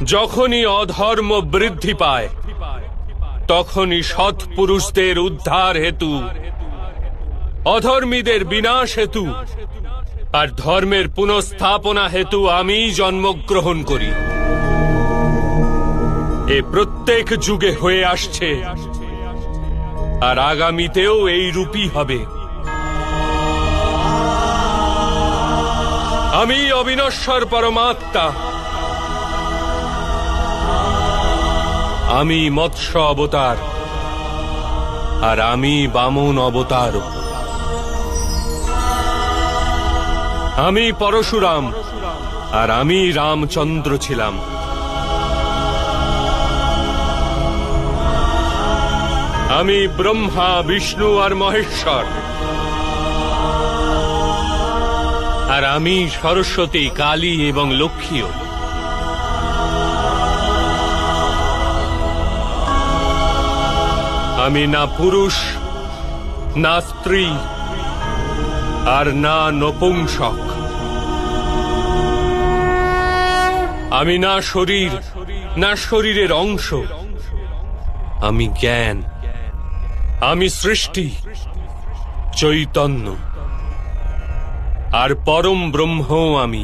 যখনই অধর্ম বৃদ্ধি পায় তখনই সৎ পুরুষদের উদ্ধার হেতু, অধর্মীদের বিনাশ হেতু আর ধর্মের পুনঃস্থাপনা হেতু আমি জন্মগ্রহণ করি। এ প্রত্যেক যুগে হয়ে আসছে আর আগামীতেও এই রূপই হবে। আমি অবিনশ্বর পরমাত্মা, আমি মৎস্য অবতার আর আমি বামন অবতার। আমি পরশুরাম আর আমি রামচন্দ্র ছিলাম। আমি ব্রহ্মা, বিষ্ণু আর মহেশ্বর, আর আমি সরস্বতী, কালী এবং লক্ষ্মীও। আমি না পুরুষ, না স্ত্রী, আর না নপুংসক। আমি না শরীর, না শরীরের অংশ। আমি জ্ঞান, আমি সৃষ্টি, চৈতন্য আর পরম ব্রহ্ম আমি।